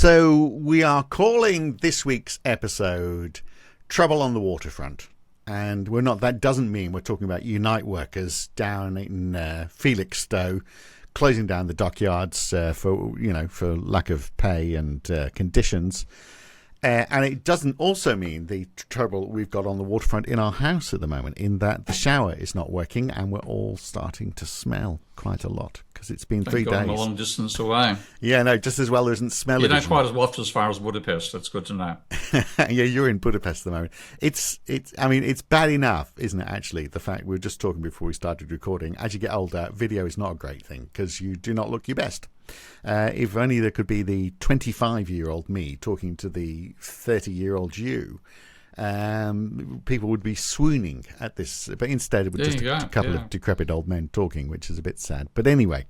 So we are calling this week's episode Trouble on the Waterfront. And we're not, that doesn't mean we're talking about Unite workers down in Felixstowe closing down the dockyards for lack of pay and conditions. And it doesn't also mean the trouble we've got on the waterfront in our house at the moment, in that the shower is not working and we're all starting to smell quite a lot because it's been 3 days. I'm a long distance away. Yeah, no, just as well there isn't smell. You don't quite as waft as far as Budapest. That's good to know. Yeah, you're in Budapest at the moment. It's bad enough, isn't it, actually, the fact we were just talking before we started recording. As you get older, video is not a great thing because you do not look your best. If only there could be the 25-year-old me talking to the 30-year-old you, people would be swooning at this. But instead, it was just a couple of decrepit old men talking, which is a bit sad. But anyway,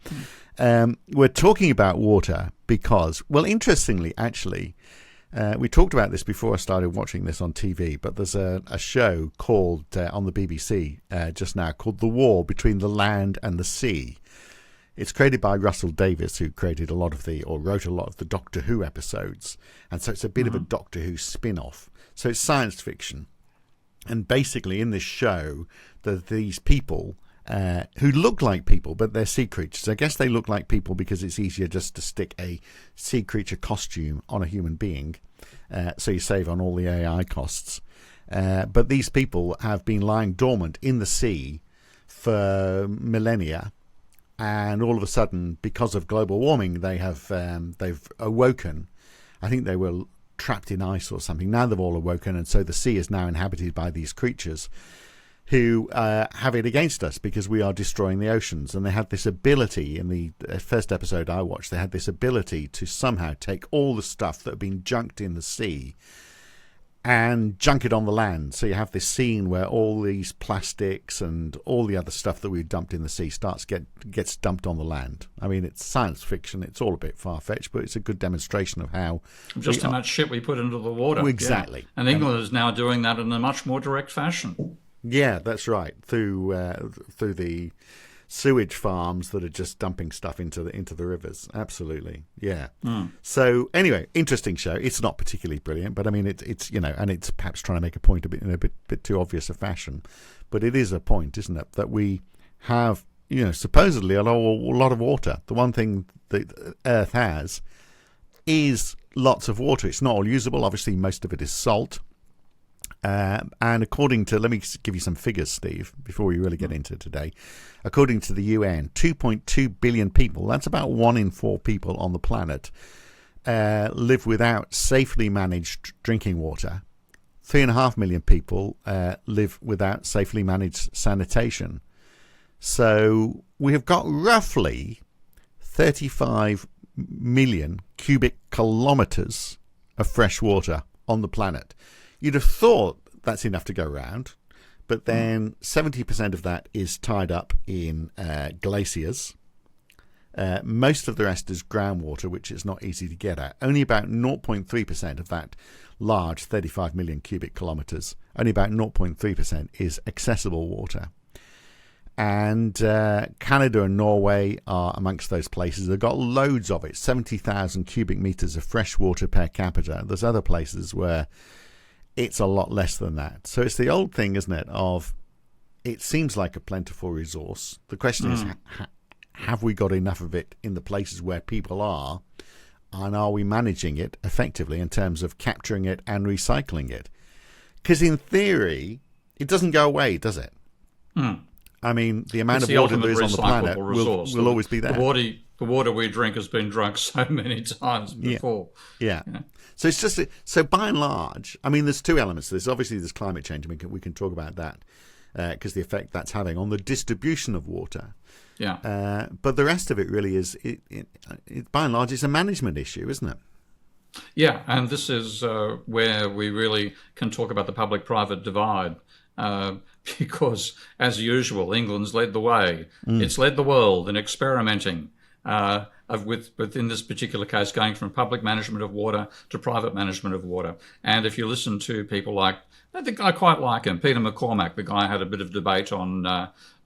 we're talking about water because, well, interestingly, actually, we talked about this before I started watching this on TV, but there's a show called, on the BBC just now, called The War Between the Land and the Sea. It's created by Russell Davies, who created wrote a lot of the Doctor Who episodes. And so it's a bit of a Doctor Who spin-off. So it's science fiction. And basically in this show, there are these people who look like people, but they're sea creatures. I guess they look like people because it's easier just to stick a sea creature costume on a human being. So you save on all the AI costs. But these people have been lying dormant in the sea for millennia. And all of a sudden, because of global warming, they've awoken. I think they were trapped in ice or something. Now they've all awoken, and so the sea is now inhabited by these creatures who have it against us because we are destroying the oceans. And they had this ability, in the first episode I watched, they had this ability to somehow take all the stuff that had been junked in the sea and junk it on the land. So you have this scene where all these plastics and all the other stuff that we've dumped in the sea gets dumped on the land. I mean, it's science fiction. It's all a bit far-fetched, but it's a good demonstration of how... Just how much shit we put into the water. Exactly. Yeah. And England is now doing that in a much more direct fashion. Yeah, that's right. Through the sewage farms that are just dumping stuff into the rivers. Absolutely, yeah. So anyway, interesting show. It's not particularly brilliant, but I mean, it's and it's perhaps trying to make a point in a bit too obvious a fashion, but it is a point, isn't it, that we have supposedly a lot of water. The one thing that Earth has is lots of water. It's not all usable. Obviously, most of it is salt. And according to, let me give you some figures, Steve, before we really get into today. According to the UN, 2.2 billion people, that's about 1 in 4 people on the planet, live without safely managed drinking water. 3.5 million people live without safely managed sanitation. So we have got roughly 35 million cubic kilometres of fresh water on the planet. You'd have thought that's enough to go around, but then 70% of that is tied up in glaciers. Most of the rest is groundwater, which is not easy to get at. Only about 0.3% of that large 35 million cubic kilometres, only about 0.3% is accessible water. And Canada and Norway are amongst those places. They've got loads of it, 70,000 cubic metres of fresh water per capita. There's other places where it's a lot less than that. So it's the old thing, isn't it, of it seems like a plentiful resource. The question is, have we got enough of it in the places where people are, and are we managing it effectively in terms of capturing it and recycling it? Because in theory, it doesn't go away, does it? I mean, the amount of water there is on the planet will always be there. The water we drink has been drunk so many times before. Yeah. So it's just so by and large, I mean, there's two elements to this. Obviously, there's climate change, and we can talk about that because the effect that's having on the distribution of water. Yeah. But the rest of it really is, by and large, it's a management issue, isn't it? Yeah, and this is where we really can talk about the public-private divide. Because, as usual, England's led the way. It's led the world in experimenting in this particular case, going from public management of water to private management of water. And if you listen to people like, I quite like him, Peter McCormack, the guy I had a bit of debate on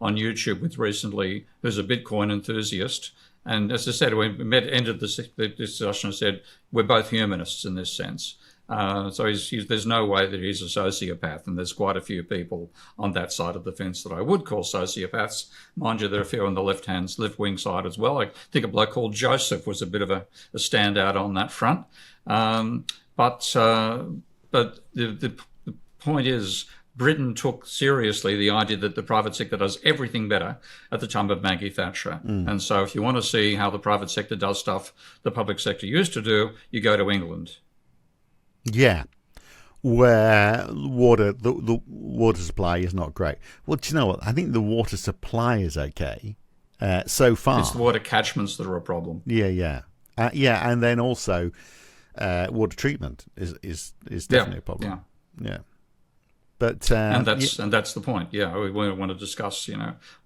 YouTube with recently, who's a Bitcoin enthusiast, And as I said, we ended the discussion and said we're both humanists in this sense. So there's no way that he's a sociopath, and there's quite a few people on that side of the fence that I would call sociopaths. Mind you, there are a few on the left-wing side as well. I think a bloke called Joseph was a bit of a standout on that front. But the point is, Britain took seriously the idea that the private sector does everything better at the time of Maggie Thatcher. And so if you want to see how the private sector does stuff the public sector used to do, you go to England. Yeah, where the water supply is not great. Well, do you know what? I think the water supply is okay so far. It's the water catchments that are a problem. Yeah, and then also water treatment is definitely a problem. Yeah. But and that's the point. Yeah, we want to discuss,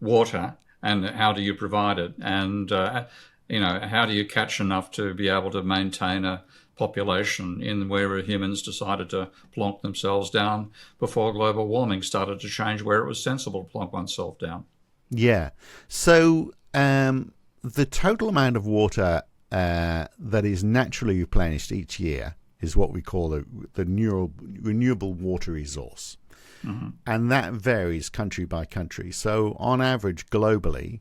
water and how do you provide it, and how do you catch enough to be able to maintain a population in where humans decided to plonk themselves down before global warming started to change where it was sensible to plonk oneself down. Yeah. So the total amount of water that is naturally replenished each year is what we call the renewable water resource. Mm-hmm. And that varies country by country. So on average, globally,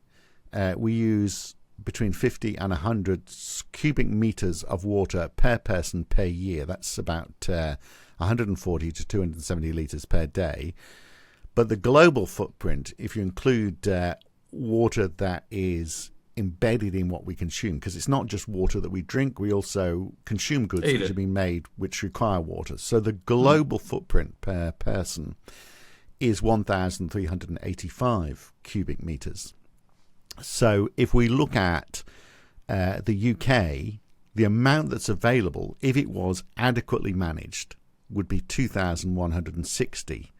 we use between 50 and 100 cubic meters of water per person per year. That's about 140 to 270 liters per day. But the global footprint, if you include water that is embedded in what we consume, because it's not just water that we drink, we also consume goods which have been made which require water. So the global footprint per person is 1,385 cubic meters. So if we look at the UK, the amount that's available, if it was adequately managed, would be 2,160.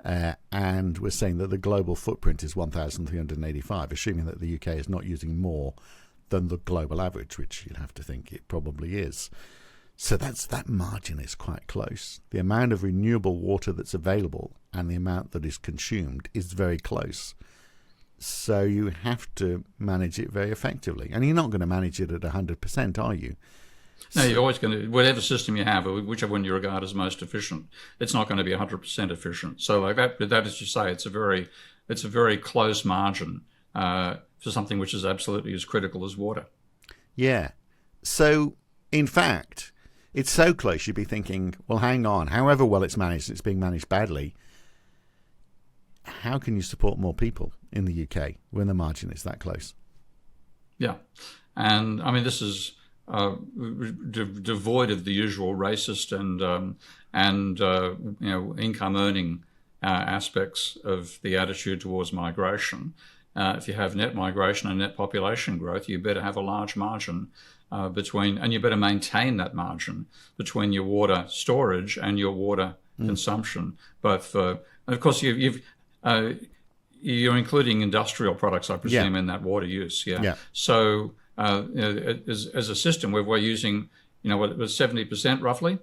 And we're saying that the global footprint is 1,385, assuming that the UK is not using more than the global average, which you'd have to think it probably is. So that margin is quite close. The amount of renewable water that's available and the amount that is consumed is very close. So you have to manage it very effectively. And you're not going to manage it at 100%, are you? No, you're always going to, whatever system you have, whichever one you regard as most efficient, it's not going to be 100% efficient. So like that, as you say, it's a very close margin for something which is absolutely as critical as water. Yeah. So, in fact, it's so close you'd be thinking, well, hang on, however well it's managed, it's being managed badly. How can you support more people in the UK when the margin is that close? Yeah. And I mean, this is devoid of the usual racist and income earning aspects of the attitude towards migration. If you have net migration and net population growth, you better have a large margin and you better maintain that margin between your water storage and your water consumption. Both and of course you're including industrial products, I presume, in that water use. Yeah. So as a system where we're using, what it was 70% roughly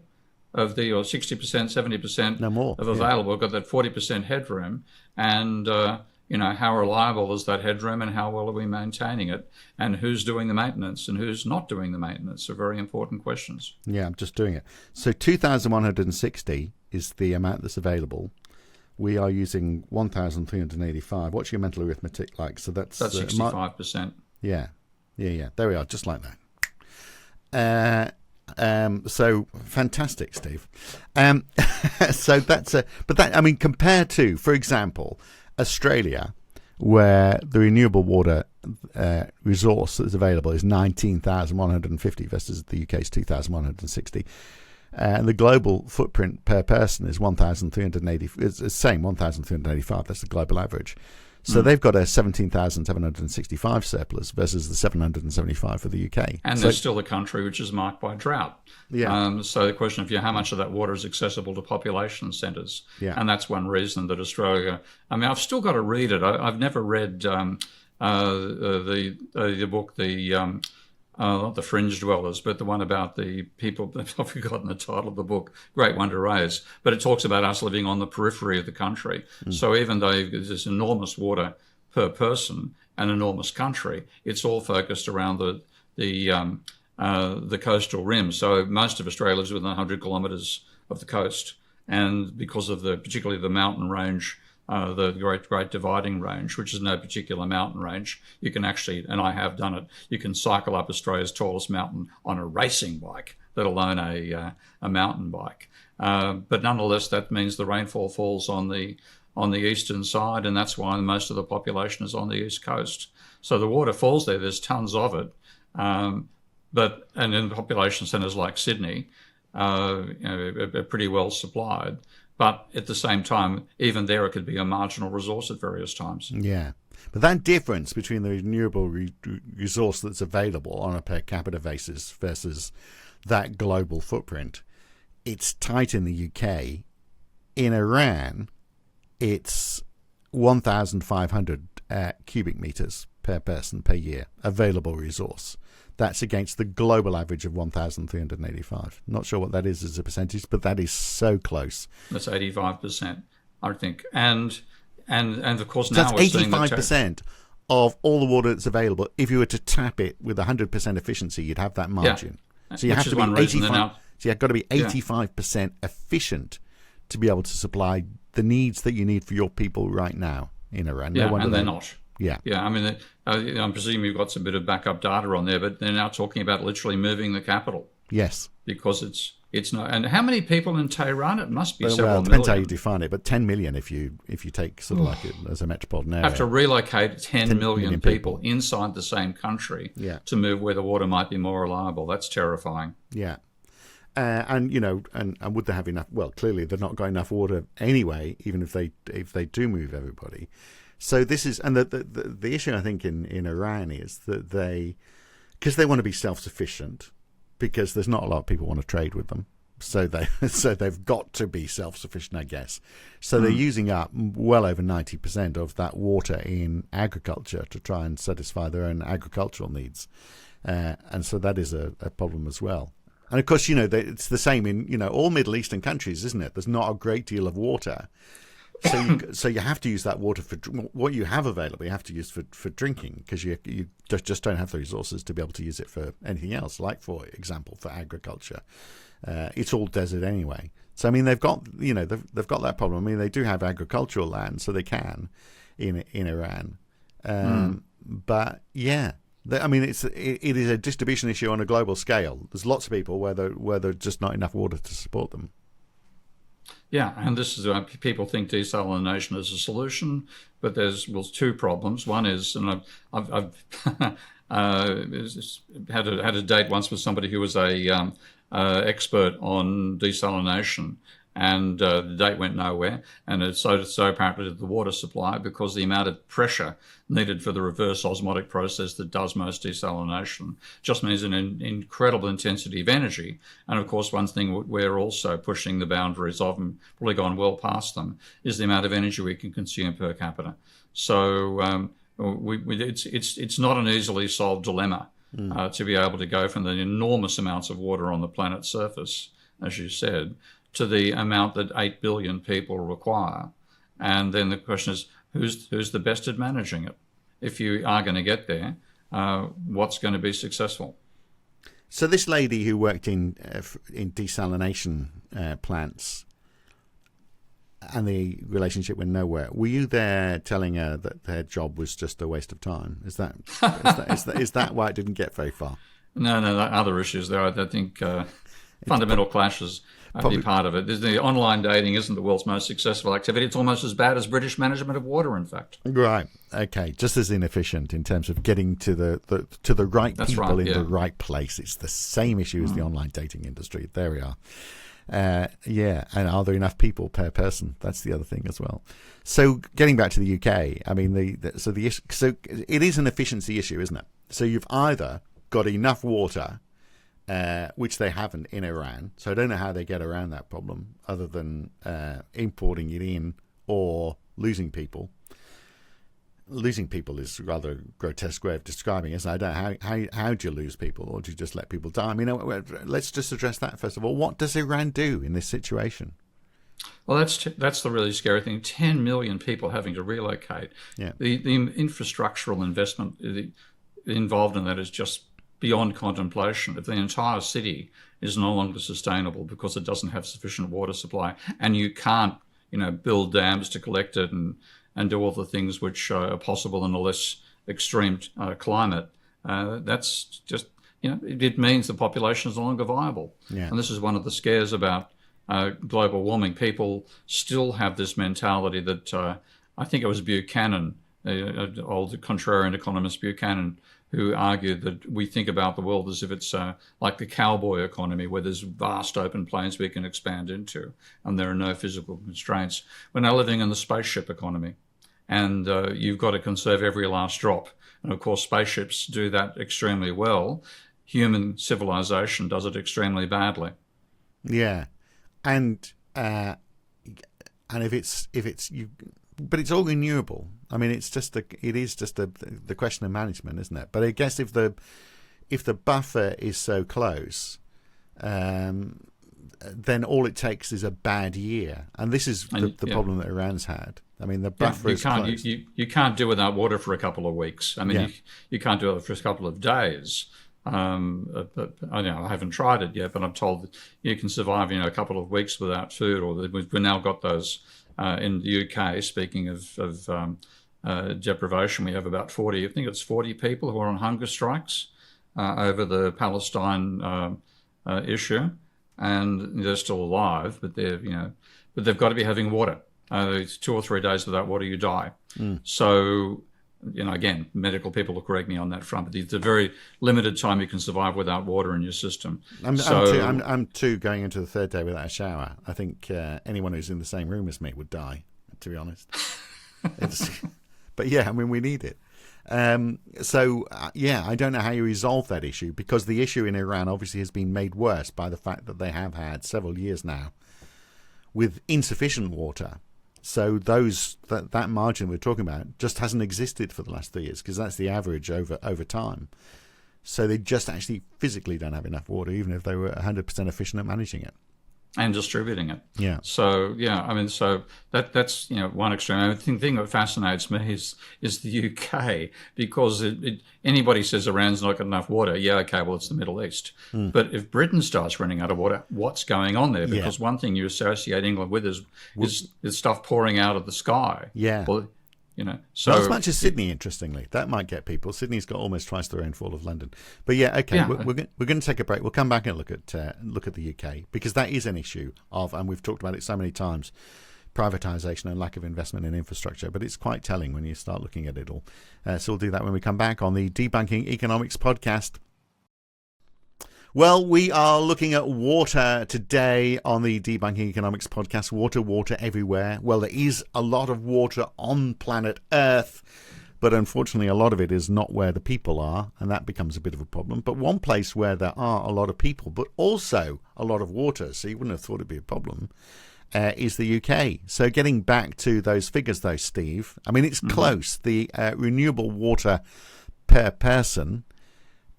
of the, or 60%, 70% no more, of available. We've got that 40% headroom, and how reliable is that headroom, and how well are we maintaining it, and who's doing the maintenance and who's not doing the maintenance are very important questions. Yeah, I'm just doing it. So 2,160 is the amount that's available. We are using 1,385. What's your mental arithmetic like? So that's 65%. Yeah. There we are, just like that. So fantastic, Steve. So compared to, for example, Australia, where the renewable water resource that's available is 19,150 versus the UK's 2,160. And the global footprint per person is 1,380. It's the same, 1,385. That's the global average. So they've got a 17,765 surplus versus the 775 for the UK. And there's still a country which is marked by drought. Yeah. So the question of how much of that water is accessible to population centres. Yeah. And that's one reason that Australia... I mean, I've still got to read it. I've never read the book, not the Fringe Dwellers, but the one about the people, I've forgotten the title of the book, Great One to Raise, but it talks about us living on the periphery of the country. So even though there's this enormous water per person, an enormous country. It's all focused around the coastal rim. So most of Australia is within 100 kilometres of the coast, and because of particularly the mountain range, the Great Dividing Range, which is no particular mountain range, you can actually, and I have done it, you can cycle up Australia's tallest mountain on a racing bike, let alone a mountain bike. But nonetheless, that means the rainfall falls on the eastern side, and that's why most of the population is on the east coast. So the water falls there. There's tons of it, and in population centres like Sydney, are pretty well supplied. But at the same time, even there, it could be a marginal resource at various times. Yeah. But that difference between the renewable resource that's available on a per capita basis versus that global footprint, it's tight in the UK. In Iran, it's 1,500 cubic meters per person per year, available resource. That's against the global average of 1,385. Not sure what that is as a percentage, but that is so close. That's 85%, I think. And of course, So now that's we're seeing 85% of all the water that's available. If you were to tap it with 100% efficiency, you'd have that margin. Yeah. So you Which have is to be one reason 85. So you've got to be 85% efficient to be able to supply the needs that you need for your people right now in Iran. Yeah, and they're not. Yeah. Yeah, I mean, I presume you've got some bit of backup data on there, but they're now talking about literally moving the capital. Yes. Because it's not. And how many people in Tehran? It must be several well, it million. depends how you define it, but 10 million if you take sort of like it as a metropolitan area. Have to relocate 10 million people inside the same country to move where the water might be more reliable. That's terrifying. Yeah. And would they have enough? Well, clearly they've not got enough water anyway, even if they do move everybody. So this is, and the issue I think in Iran is that because they want to be self-sufficient, because there's not a lot of people want to trade with them, so they've got to be self-sufficient, I guess. So they're using up well over 90% of that water in agriculture to try and satisfy their own agricultural needs, and so that is a problem as well. And of course, it's the same in all Middle Eastern countries, isn't it? There's not a great deal of water. So you have to use that water for what you have available. You have to use for drinking, because you just don't have the resources to be able to use it for anything else. Like, for example, for agriculture, it's all desert anyway. So I mean, they've got they've got that problem. I mean, they do have agricultural land, so they can in Iran. But yeah, I mean, it is a distribution issue on a global scale. There's lots of people where there's just not enough water to support them. Yeah, and this is people think desalination is a solution, but there's two problems. One is, and I've had a date once with somebody who was a expert on desalination, and the date went nowhere. And it's so apparently to the water supply, because the amount of pressure needed for the reverse osmotic process that does most desalination just means an incredible intensity of energy. And of course, one thing we're also pushing the boundaries of, and probably gone well past them, is the amount of energy we can consume per capita. So it's not an easily solved dilemma to be able to go from the enormous amounts of water on the planet's surface, as you said, to the amount that 8 billion people require. And then the question is, who's the best at managing it? If you are going to get there, what's going to be successful? So this lady who worked in desalination plants, and the relationship went nowhere, were you there telling her that their job was just a waste of time? Is that why it didn't get very far? No, other issues there. I think fundamental clashes be part of it. The online dating isn't the world's most successful activity. It's almost as bad as British management of water, in fact. Right. Okay. Just as inefficient in terms of getting to the right That's people right, in the right place. It's the same issue as the online dating industry. There we are. And are there enough people per person? That's the other thing as well. So getting back to the UK, I mean, so it is an efficiency issue, isn't it? So you've either got enough water, which they haven't in Iran. So I don't know how they get around that problem other than importing it in or losing people. Losing people is rather a grotesque way of describing it. So I don't know how do you lose people, or do you just let people die? I mean, let's just address that first of all. What does Iran do in this situation? Well, that's the really scary thing. 10 million people having to relocate. Yeah. The infrastructural investment involved in that is just beyond contemplation. If the entire city is no longer sustainable because it doesn't have sufficient water supply, and you can't, build dams to collect it and do all the things which are possible in a less extreme climate, that's just, it means the population is no longer viable. Yeah. And this is one of the scares about global warming. People still have this mentality that I think it was Buchanan, old contrarian economist Buchanan, who argued that we think about the world as if it's like the cowboy economy, where there's vast open plains we can expand into and there are no physical constraints. We're now living in the spaceship economy, and you've got to conserve every last drop. And of course, spaceships do that extremely well. Human civilization does it extremely badly. Yeah. And if it's you, but it's all renewable. I mean, it is just the question of management, isn't it? But I guess if the buffer is so close, then all it takes is a bad year, and this is the problem that Iran's had. I mean, the buffer is close. You can't do without water for a couple of weeks. I mean, you can't do it for a couple of days. But I haven't tried it yet, but I'm told that you can survive, a couple of weeks without food. Or we've now got those in the UK. Speaking of deprivation, we have about 40 people who are on hunger strikes over the Palestine issue, and they're still alive, but they've got to be having water. It's 2 or 3 days without water, you die. So. Again, medical people will correct me on that front, but it's a very limited time you can survive without water in your system. I'm too going into the third day without a shower. I think anyone who's in the same room as me would die, to be honest. But yeah, I mean, we need it. I don't know how you resolve that issue, because the issue in Iran obviously has been made worse by the fact that they have had several years now with insufficient water. So that margin we're talking about just hasn't existed for the last 3 years, because that's the average over time. So they just actually physically don't have enough water, even if they were 100% efficient at managing it and distributing it. Yeah. So so that's one extreme. I think the thing that fascinates me is the UK, because anybody says Iran's not got enough water. Yeah, okay, well, it's the Middle East. But if Britain starts running out of water, what's going on there? Because one thing you associate England with is stuff pouring out of the sky. Yeah. Well, so not as much as Sydney, interestingly. That might get people. Sydney's got almost twice the rainfall of London. But we're going to take a break. We'll come back and look at the UK, because that is an issue and we've talked about it so many times, privatisation and lack of investment in infrastructure. But it's quite telling when you start looking at it all. So we'll do that when we come back on the Debunking Economics podcast. Well, we are looking at water today on the Debunking Economics podcast. Water everywhere. Well, there is a lot of water on planet Earth, but unfortunately a lot of it is not where the people are, and that becomes a bit of a problem. But one place where there are a lot of people, but also a lot of water, so you wouldn't have thought it'd be a problem, is the UK. So getting back to those figures, though, Steve, I mean, it's close. The renewable water per person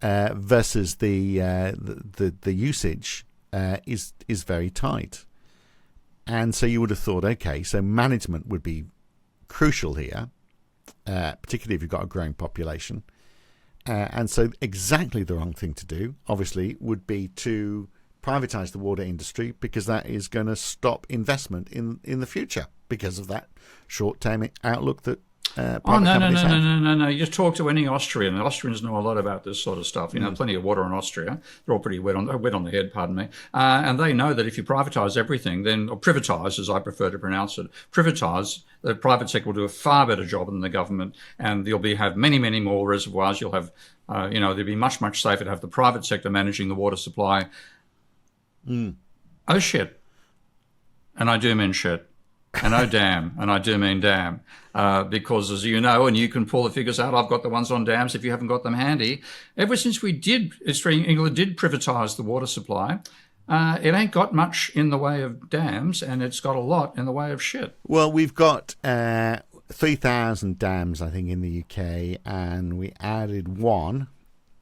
versus the usage is very tight, and so you would have thought, okay, so management would be crucial here, particularly if you've got a growing population, and so exactly the wrong thing to do, obviously, would be to privatise the water industry, because that is going to stop investment in the future because of that short-term outlook that. No. You just talk to any Austrian. The Austrians know a lot about this sort of stuff. Plenty of water in Austria. They're all pretty wet on the head, pardon me. And they know that if you privatise everything, or privatise, as I prefer to pronounce it, privatise, the private sector will do a far better job than the government, and you'll have many, many more reservoirs. You'll have, there'll be much, much safer to have the private sector managing the water supply. Oh, shit. And I do mean shit. And oh, damn, and I do mean damn, because as you know, and you can pull the figures out, I've got the ones on dams if you haven't got them handy. Ever since England did privatise the water supply, it ain't got much in the way of dams, and it's got a lot in the way of shit. Well, we've got 3,000 dams, I think, in the UK, and we added one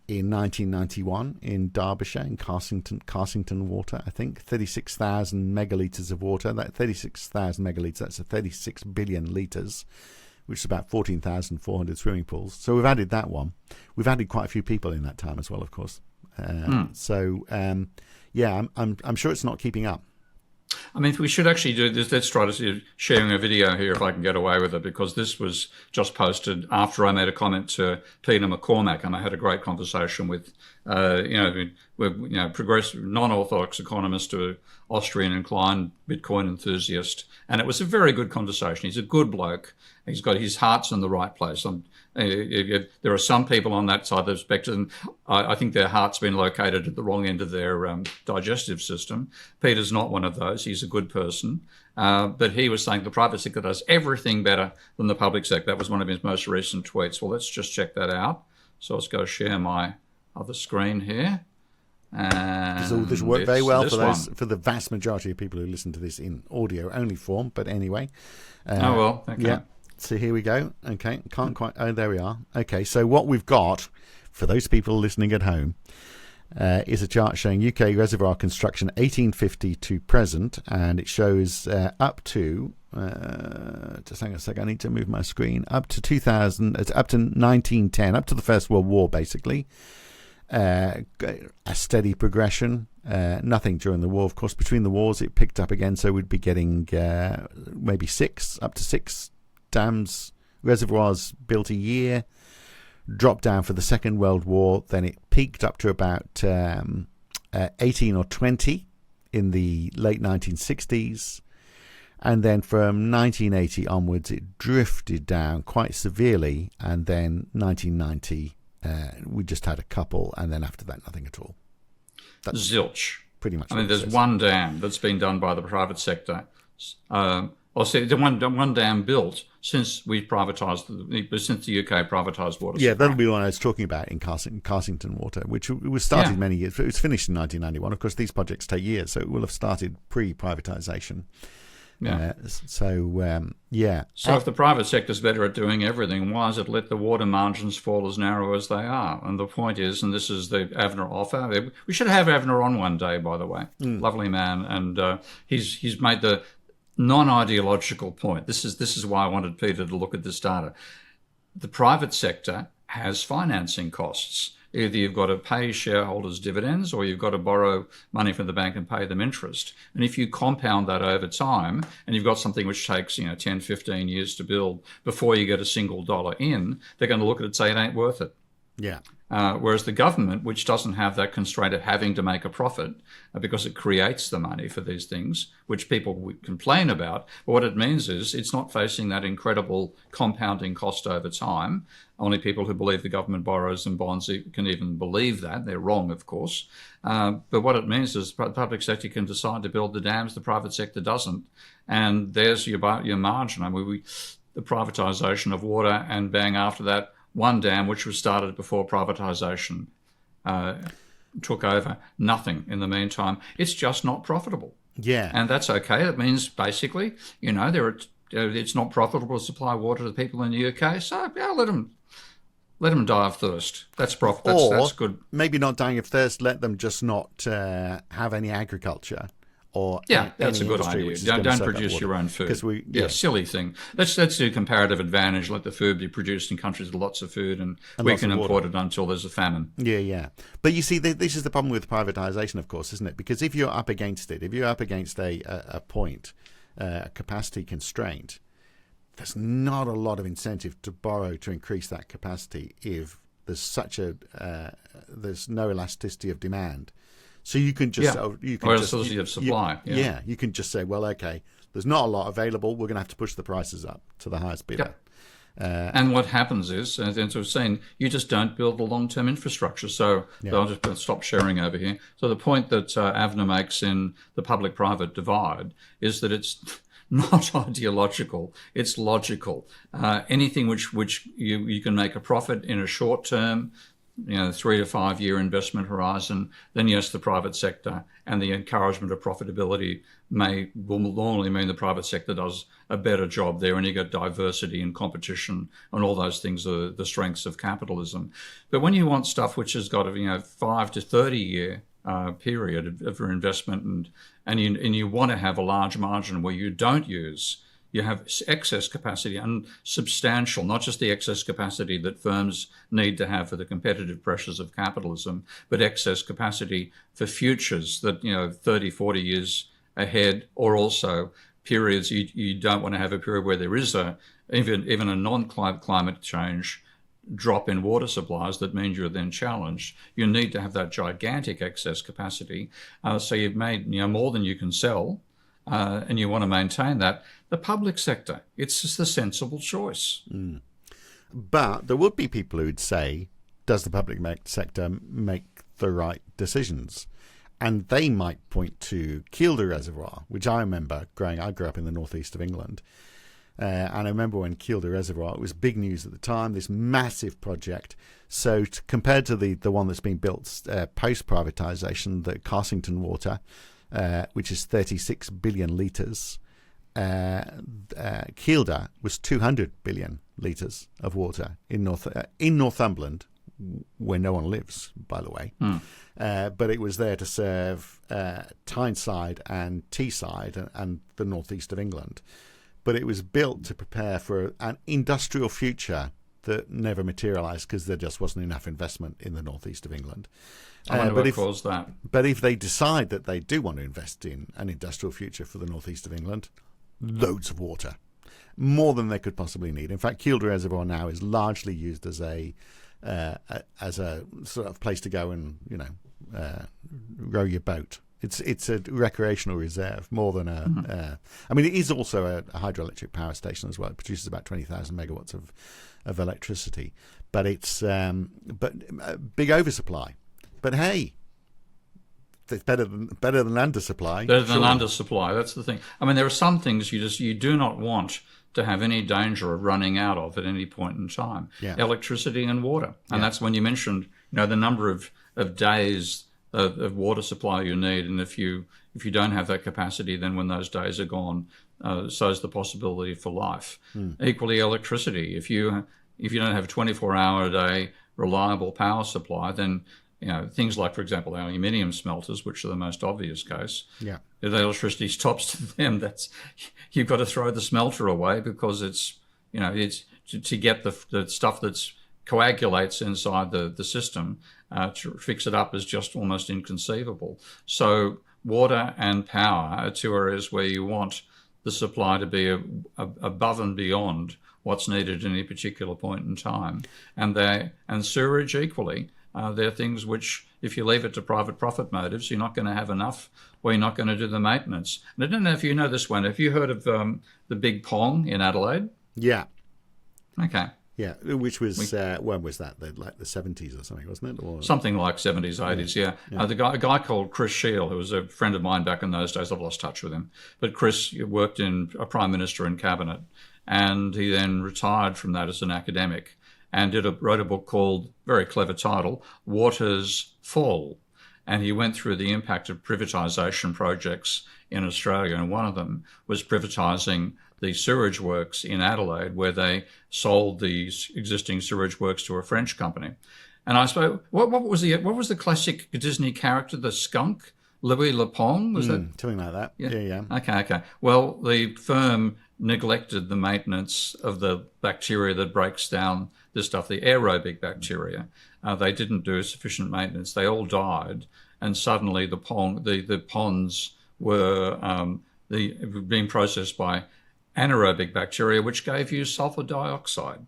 in 1991 in Derbyshire, in Carsington Water, I think. 36,000 megalitres of water. That 36,000 megalitres, that's 36 billion litres, which is about 14,400 swimming pools. So we've added that one. We've added quite a few people in that time as well, of course. So, I'm sure it's not keeping up. I mean, we should actually do this. Let's try to see sharing a video here if I can get away with it, because this was just posted after I made a comment to Peter McCormack, and I had a great conversation with, progressive, non-orthodox economist to Austrian inclined Bitcoin enthusiast, and it was a very good conversation. He's a good bloke. He's got his heart's in the right place. There are some people on that side of the spectrum, I think their heart's been located at the wrong end of their digestive system. Peter's not one of those. He's a good person. But he was saying the private sector does everything better than the public sector. That was one of his most recent tweets. Well, let's just check that out. So let's go share my other screen here. And this worked very well for the vast majority of people who listen to this in audio only form. But anyway. Okay. Yeah. So here we go. Okay, can't quite. Oh, there we are. Okay, so what we've got for those people listening at home is a chart showing UK reservoir construction 1850 to present, and it shows up to. Just hang on a second. I need to move my screen up to 2000. It's up to 1910, up to the First World War, basically. A steady progression. Nothing during the war, of course. Between the wars, it picked up again, so we'd be getting maybe up to six dams, reservoirs built a year, dropped down for the Second World War, then it peaked up to about 18 or 20 in the late 1960s, and then from 1980 onwards it drifted down quite severely, and then 1990 we just had a couple, and then after that nothing at all. That's zilch. Pretty much. I mean, there's one dam that's been done by the private sector. The one dam built since we privatised, since the UK privatised water. Yeah, that'll be one I was talking about in Carsington Water, which was started many years. It was finished in 1991. Of course, these projects take years, so it will have started pre-privatisation. Yeah. So if the private sector's better at doing everything, why does it let the water margins fall as narrow as they are? And the point is, and this is the Avner offer. We should have Avner on one day, by the way. Lovely man, and he's made the non-ideological point. This is why I wanted Peter to look at this data. The private sector has financing costs. Either you've got to pay shareholders dividends, or you've got to borrow money from the bank and pay them interest. And if you compound that over time, and you've got something which takes 10, 15 years to build before you get a single dollar in, they're going to look at it and say it ain't worth it. Yeah. Whereas the government, which doesn't have that constraint of having to make a profit because it creates the money for these things, which people complain about, but what it means is it's not facing that incredible compounding cost over time. Only people who believe the government borrows in bonds can even believe that. They're wrong, of course. But what it means is the public sector can decide to build the dams, the private sector doesn't. And there's your margin. I mean, the privatisation of water, and bang after that, one dam which was started before privatisation took over. Nothing in the meantime. It's just not profitable. Yeah. And that's okay. It means basically, it's not profitable to supply water to the people in the UK. So let them die of thirst. That's that's good. Maybe not dying of thirst. Let them just not have any agriculture. That's a good idea. Don't produce your own food. Silly thing. Let's do comparative advantage. Let the food be produced in countries with lots of food, and we can import it until there's a famine. Yeah. But you see, this is the problem with privatisation, of course, isn't it? Because if you're up against it, if you're up against a point, a capacity constraint, there's not a lot of incentive to borrow to increase that capacity if there's there's no elasticity of demand. So you can just of supply. You can just say, well, okay, there's not a lot available. We're going to have to push the prices up to the highest bidder. And what happens is, as we've seen, you just don't build the long-term infrastructure. So I'll just stop sharing over here. So the point that Avner makes in the public-private divide is that it's not ideological, it's logical. Anything which you can make a profit in a short term, 3 to 5 year investment horizon, then yes, the private sector and the encouragement of profitability will normally mean the private sector does a better job there, and you get diversity and competition, and all those things are the strengths of capitalism. But when you want stuff which has got a 5 to 30 year period of investment, and you want to have a large margin where you have excess capacity, and substantial, not just the excess capacity that firms need to have for the competitive pressures of capitalism, but excess capacity for futures that, 30, 40 years ahead, or also periods you don't want to have a period where there is even a non-climate change drop in water supplies that means you're then challenged. You need to have that gigantic excess capacity. So you've made more than you can sell, and you want to maintain that. The public sector, it's just the sensible choice. But there would be people who'd say, does the public sector make the right decisions? And they might point to Kielder Reservoir, which I remember I grew up in the northeast of England. And I remember when Kielder Reservoir, it was big news at the time, this massive project. So compared to the one that's been built post-privatisation, the Carsington Water, which is 36 billion litres, Kielder was 200 billion litres of water in Northumberland, where no one lives, by the way. But it was there to serve Tyneside and Teesside and the northeast of England. But it was built to prepare for an industrial future that never materialised because there just wasn't enough investment in the northeast of England. I wonder what caused that. But if they decide that they do want to invest in an industrial future for the northeast of England, loads of water, more than they could possibly need. In fact, Kielder Reservoir now is largely used as a sort of place to go and row your boat. It's a recreational reserve more than I mean, it is also a hydroelectric power station as well. It produces about 20,000 megawatts of electricity, but it's big oversupply. But hey, it's better than undersupply. Better than undersupply. That's the thing. I mean, there are some things you do not want to have any danger of running out of at any point in time. Yeah. Electricity and water, and that's when you mentioned the number of days of water supply you need, and if you don't have that capacity, then when those days are gone, so is the possibility for life. Equally, electricity. If you don't have a 24-hour a day reliable power supply, then things like, for example, aluminium smelters, which are the most obvious case. Yeah. If the electricity stops to them, you've got to throw the smelter away, because it's to get the stuff that's coagulates inside the system, to fix it up is just almost inconceivable. So water and power are two areas where you want the supply to be above and beyond what's needed at any particular point in time. And sewerage equally. They're things which, if you leave it to private profit motives, you're not going to have enough, or you're not going to do the maintenance. And I don't know if you know this one. Have you heard of the Big Pong in Adelaide? Yeah. Okay. Yeah, which was when was that? Like the 70s or something, wasn't it? Or... Something like 70s, 80s. Yeah. A guy called Chris Shield, who was a friend of mine back in those days. I've lost touch with him, but Chris worked in a prime minister in cabinet, and he then retired from that as an academic, and wrote a book called, very clever title, Waters Fall. And he went through the impact of privatisation projects in Australia, and one of them was privatising the sewage works in Adelaide, where they sold these existing sewage works to a French company. And I suppose, what was the classic Disney character, the skunk? Louis Lepong? Was that? Something like that. Yeah. Okay. Well, the firm neglected the maintenance of the bacteria that breaks down this stuff, the aerobic bacteria. They didn't do sufficient maintenance. They all died, and suddenly the ponds were being processed by anaerobic bacteria, which gave you sulfur dioxide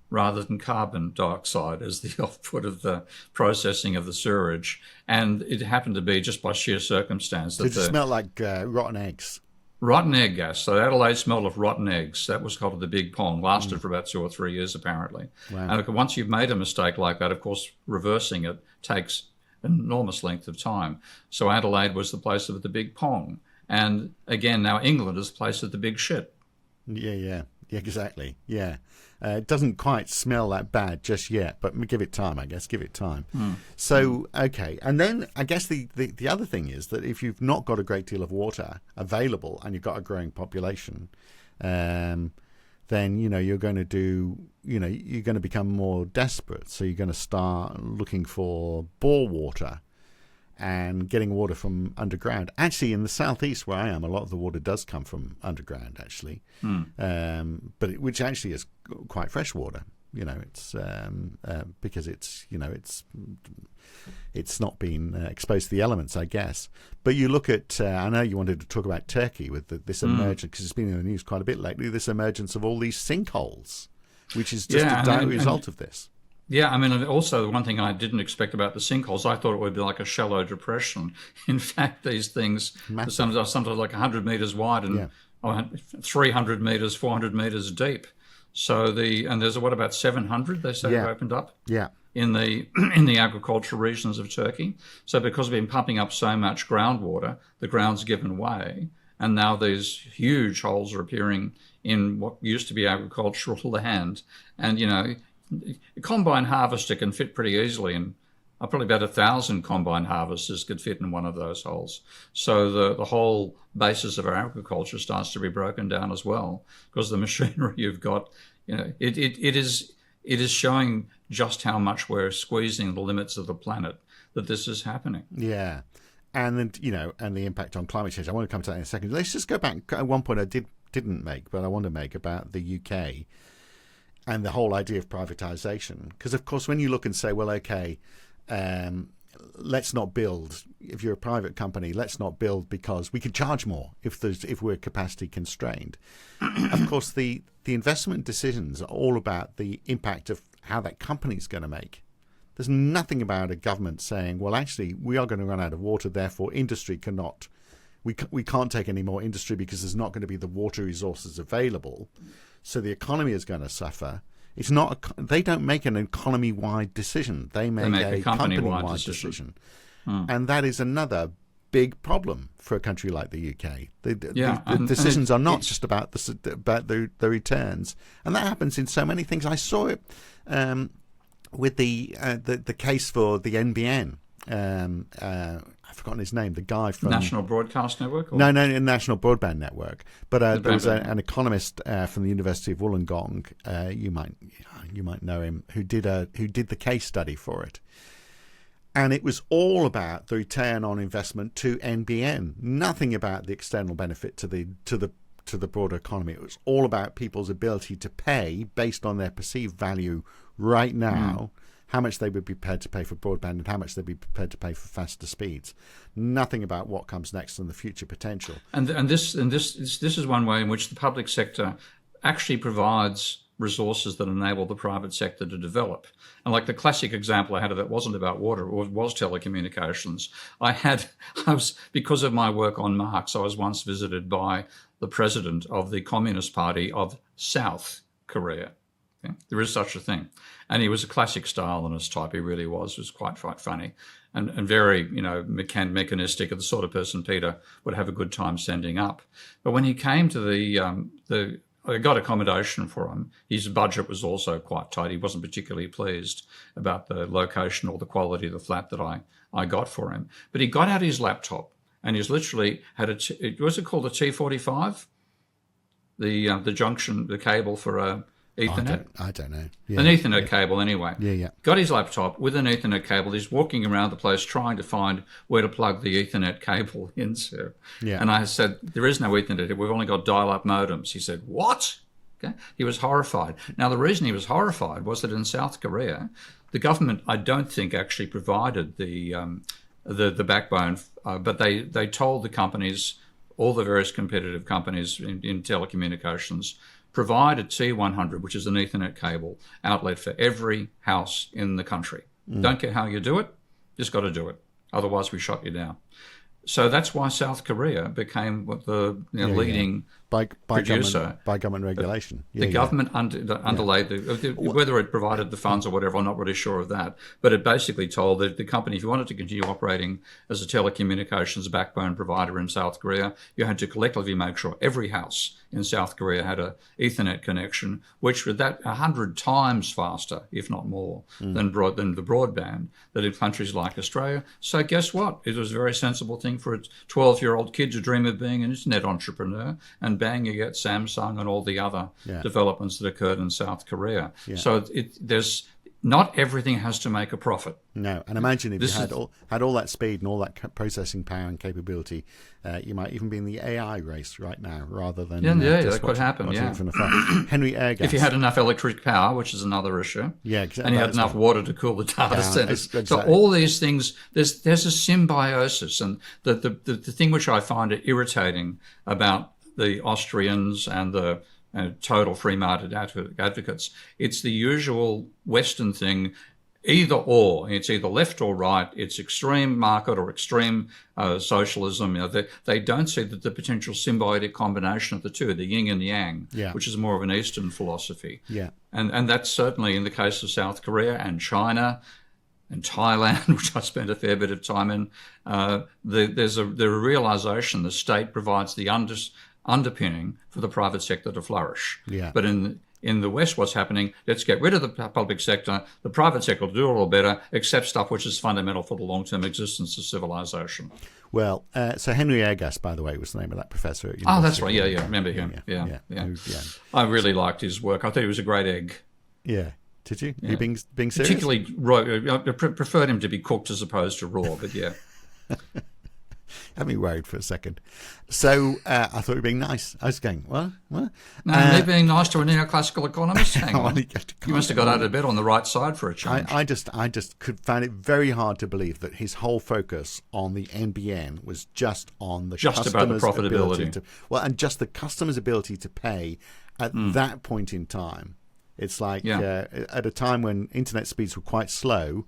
rather than carbon dioxide as the output of the processing of the sewerage. And it happened to be, just by sheer circumstance, that it smelled like rotten eggs. Rotten egg gas. So Adelaide smelled of rotten eggs. That was called the Big Pong. Lasted for about 2 or 3 years, apparently. Wow. And once you've made a mistake like that, of course, reversing it takes an enormous length of time. So Adelaide was the place of the Big Pong. And again, now England is the place of the big shit. Yeah. Yeah, exactly. Yeah. It doesn't quite smell that bad just yet, but give it time, I guess. Give it time. So, okay. And then I guess the other thing is that if you've not got a great deal of water available and you've got a growing population, then, you're going to become more desperate. So you're going to start looking for bore water and getting water from underground. Actually, in the southeast where I am, a lot of the water does come from underground, actually, which actually is quite fresh water. It's because it's not been exposed to the elements, I guess. But you look at, I know you wanted to talk about Turkey with this emergence, because it's been in the news quite a bit lately, this emergence of all these sinkholes, which is just a direct result of this. Yeah, I mean, also the one thing I didn't expect about the sinkholes, I thought it would be like a shallow depression. In fact, these things are sometimes like 100 meters wide and 300 meters, 400 meters deep. So there's what about 700 they say have opened up? Yeah. In the agricultural regions of Turkey. So because we've been pumping up so much groundwater, the ground's given way, and now these huge holes are appearing in what used to be agricultural land. And a combine harvester can fit pretty easily, and probably about 1,000 combine harvesters could fit in one of those holes. So the whole basis of our agriculture starts to be broken down as well, because the machinery you've got, it is showing just how much we're squeezing the limits of the planet, that this is happening. Yeah. And then, and the impact on climate change. I want to come to that in a second. Let's just go back. At one point I didn't make, but I want to make about the UK and the whole idea of privatization. Because, of course, when you look and say, well, okay, let's not build. If you're a private company, let's not build because we could charge more if we're capacity constrained. Of course, the investment decisions are all about the impact of how that company's going to make. There's nothing about a government saying, well, actually, we are going to run out of water, therefore industry cannot. We can't take any more industry because there's not going to be the water resources available. So the economy is going to suffer. It's not. They don't make an economy-wide decision. They make a company-wide decision. And that is another big problem for a country like the UK. The decisions are not just about the returns, and that happens in so many things. I saw it with the case for the NBN. I've forgotten his name. The guy from National Broadcast Network. Or? No, National Broadband Network. But there was an economist from the University of Wollongong. You might know him, who did the case study for it. And it was all about the return on investment to NBN. Nothing about the external benefit to the broader economy. It was all about people's ability to pay based on their perceived value right now. How much they would be prepared to pay for broadband and how much they'd be prepared to pay for faster speeds. Nothing about what comes next and the future potential. And this is one way in which the public sector actually provides resources that enable the private sector to develop. And like the classic example I had of that wasn't about water, it was telecommunications. Because of my work on Marx, I was once visited by the president of the Communist Party of South Korea. Okay? There is such a thing. And he was a classic Stalinist type. He really was. It was quite funny and very, mechanistic, the sort of person Peter would have a good time sending up. But when he came to I got accommodation for him. His budget was also quite tight. He wasn't particularly pleased about the location or the quality of the flat that I got for him. But he got out his laptop and he's literally had what's it called, a T45? The junction, the cable for a Ethernet? I don't know. Yeah, an Ethernet cable anyway. Yeah. Got his laptop with an Ethernet cable. He's walking around the place trying to find where to plug the Ethernet cable into. Yeah. And I said, there is no Ethernet. We've only got dial-up modems. He said, what? Okay. He was horrified. Now, the reason he was horrified was that in South Korea, the government, I don't think, actually provided the backbone, but they told the companies, all the various competitive companies in telecommunications, provide a T100, which is an Ethernet cable outlet for every house in the country. Don't care how you do it, just got to do it. Otherwise, we shut you down. So that's why South Korea became the leading producer. By government regulation. The government underlaid whether it provided the funds or whatever, I'm not really sure of that. But it basically told the company, if you wanted to continue operating as a telecommunications backbone provider in South Korea, you had to collectively make sure every house in South Korea had a Ethernet connection, which was that 100 times faster, if not more, than the broadband that in countries like Australia. So guess what? It was a very sensible thing for a 12-year-old kid to dream of being an internet entrepreneur, and bang, you get Samsung and all the other developments that occurred in South Korea. Yeah. So there's not everything has to make a profit. No, and imagine if you had all that speed and all that processing power and capability, you might even be in the AI race right now, rather than that could happen. Yeah, from Henry Airgas. If you had enough electric power, which is another issue, exactly, and you had enough water to cool the data centers. Exactly. So all these things, there's a symbiosis, and the thing which I find irritating about the Austrians and the total free market advocates, it's the usual Western thing, either or. It's either left or right. It's extreme market or extreme socialism. They don't see that the potential symbiotic combination of the two, the yin and yang, which is more of an Eastern philosophy. Yeah. And that's certainly in the case of South Korea and China and Thailand, which I spent a fair bit of time in. There's a realization the state provides the underpinning for the private sector to flourish. Yeah. But in the West, what's happening, let's get rid of the public sector, the private sector will do a little better, except stuff which is fundamental for the long-term existence of civilization. Well, so Henry Airgas, by the way, was the name of that professor at University. Oh, that's right. Yeah. Remember him. Yeah. I really liked his work. I thought he was a great egg. Yeah. Did you? Yeah. You being serious? Particularly raw. I preferred him to be cooked as opposed to raw, but yeah. Had me worried for a second. So I thought you were being nice. I was going, what? No, me being nice to a neoclassical economist? Hang on. You must have got out of bed on the right side for a change. I just found it very hard to believe that his whole focus on the NBN was just on the customer's about the profitability. And just the customer's ability to pay at that point in time. It's like at a time when internet speeds were quite slow,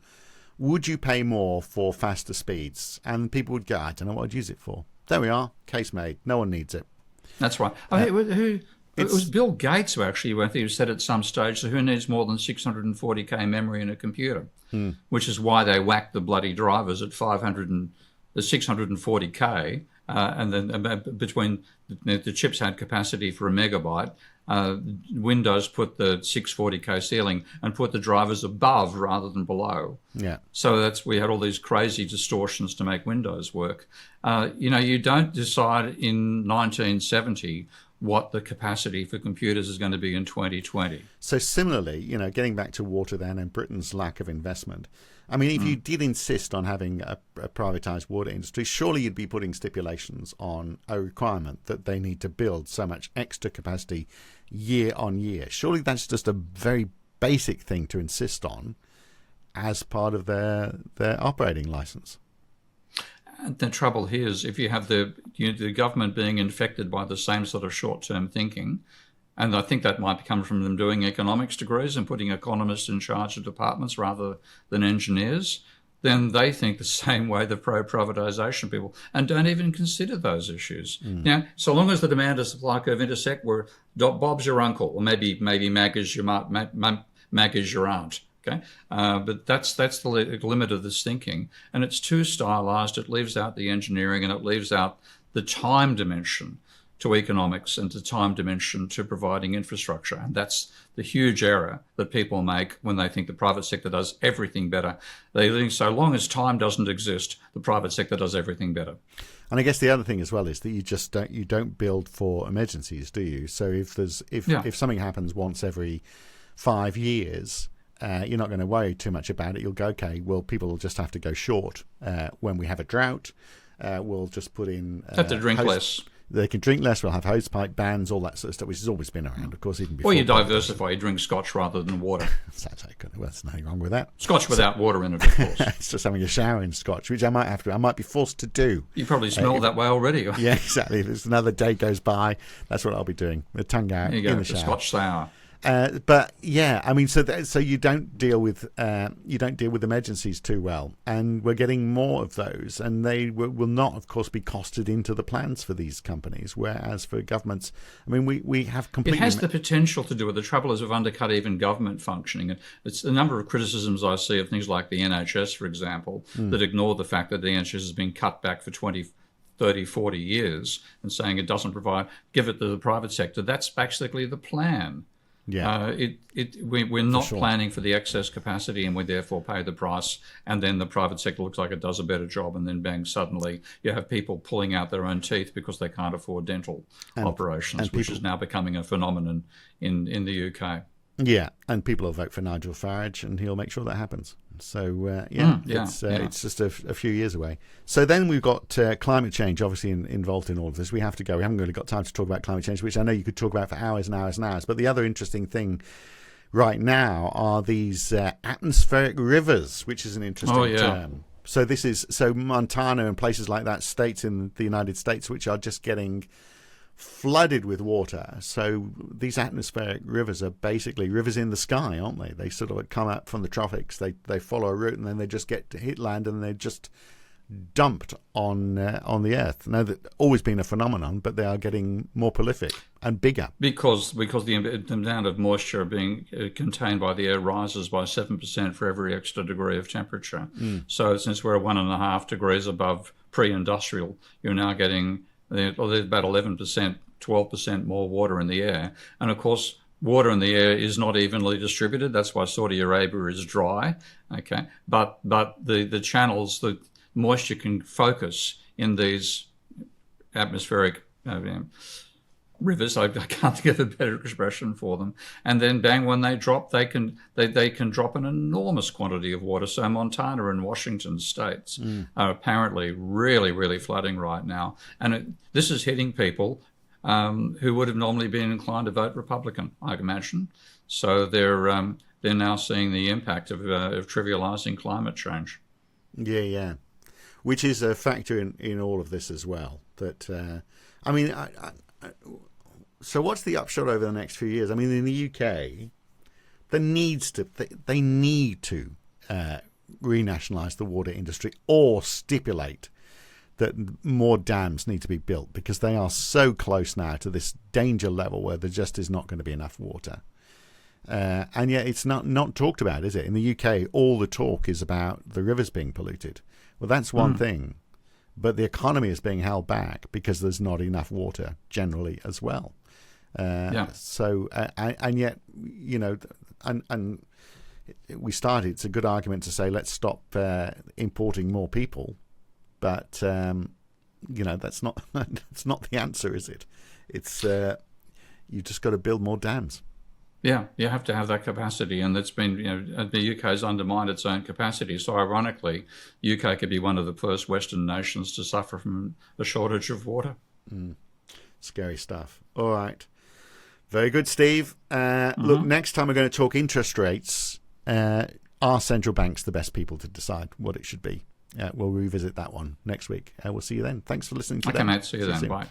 would you pay more for faster speeds? And people would go, I don't know what I'd use it for. There we are. Case made. No one needs it. That's right. It was Bill Gates who said at some stage, so who needs more than 640K memory in a computer? Which is why they whacked the bloody drivers at 640K. And then between the chips had capacity for a megabyte. Windows put the 640K ceiling and put the drivers above rather than below. Yeah. So we had all these crazy distortions to make Windows work. You don't decide in 1970 what the capacity for computers is going to be in 2020. So similarly, getting back to water then and Britain's lack of investment. I mean, if you did insist on having a privatised water industry, surely you'd be putting stipulations on a requirement that they need to build so much extra capacity year on year. Surely that's just a very basic thing to insist on as part of their operating licence. And the trouble here is if you have the government being infected by the same sort of short-term thinking, and I think that might come from them doing economics degrees and putting economists in charge of departments rather than engineers, then they think the same way the pro-privatisation people and don't even consider those issues. Now, so long as the demand and supply curve intersect where Bob's your uncle, or maybe Mag is your aunt. Okay, but that's the limit of this thinking, and it's too stylized. It leaves out the engineering and it leaves out the time dimension to economics and the time dimension to providing infrastructure, and that's the huge error that people make when they think the private sector does everything better. They think so long as time doesn't exist, the private sector does everything better. And I guess the other thing as well is that you don't build for emergencies, do you? So if something happens once every 5 years. You're not going to worry too much about it. You'll go, okay, well, people will just have to go short. When we have a drought, we'll just put in... have to drink less. They can drink less. We'll have hosepipe bans, all that sort of stuff, which has always been around, of course, even before. Or you diversify. You drink scotch rather than water. Well, there's nothing wrong with that. Scotch without water in it, of course. It's just having a shower in scotch, which I might be forced to do. You probably smell that way already. Yeah, exactly. If it's another day goes by, that's what I'll be doing. The tongue out in the shower. Scotch sour. But yeah, I mean, so you don't deal with emergencies too well, and we're getting more of those, and they will not, of course, be costed into the plans for these companies. Whereas for governments, I mean, we have completely. It has the potential to do it. The trouble is we've undercut even government functioning. And it's a number of criticisms I see of things like the NHS, for example, that ignore the fact that the NHS has been cut back for 30, 40 years and saying it doesn't provide, give it to the private sector. That's basically the plan. Yeah. We're not sure. planning for the excess capacity, and we therefore pay the price, and then the private sector looks like it does a better job, and then bang, suddenly you have people pulling out their own teeth because they can't afford dental operations, which is now becoming a phenomenon in the UK. Yeah, and people will vote for Nigel Farage, and he'll make sure that happens. So, it's just a few years away. So then we've got climate change, obviously, involved in all of this. We have to go. We haven't really got time to talk about climate change, which I know you could talk about for hours and hours and hours. But the other interesting thing right now are these atmospheric rivers, which is an interesting term. So Montana and places like that, states in the United States, which are just getting flooded with water. So these atmospheric rivers are basically rivers in the sky, aren't they? They sort of come up from the tropics, they follow a route, and then they just get to hit land, and they're just dumped on the earth. Now, that's always been a phenomenon, but they are getting more prolific and bigger because the amount of moisture being contained by the air rises by 7% for every extra degree of temperature. So since we're 1.5 degrees above pre-industrial, you're now getting there's about 11%, 12% more water in the air. And of course, water in the air is not evenly distributed. That's why Saudi Arabia is dry. Okay, but the channels, the moisture can focus in these atmospheric rivers. I can't think of a better expression for them. And then bang, when they drop, they can drop an enormous quantity of water. So Montana and Washington states are apparently really, really flooding right now. And this is hitting people who would have normally been inclined to vote Republican, I imagine. So they're now seeing the impact of trivializing climate change. Yeah. Which is a factor in all of this as well. That so what's the upshot over the next few years? I mean, in the UK, they need to renationalise the water industry or stipulate that more dams need to be built, because they are so close now to this danger level where there just is not going to be enough water. And yet it's not talked about, is it? In the UK, all the talk is about the rivers being polluted. Well, that's one thing. But the economy is being held back because there's not enough water generally as well. So, and yet, and we started, it's a good argument to say, let's stop importing more people. But, that's not the answer, is it? It's, you've just got to build more dams. Yeah, you have to have that capacity, and that's been, the UK has undermined its own capacity. So ironically, UK could be one of the first Western nations to suffer from a shortage of water. Scary stuff. All right. Very good, Steve. Look, next time we're going to talk interest rates. Are central banks the best people to decide what it should be? We'll revisit that one next week. We'll see you then. Thanks for listening today. Okay, mate. See you then. Bye.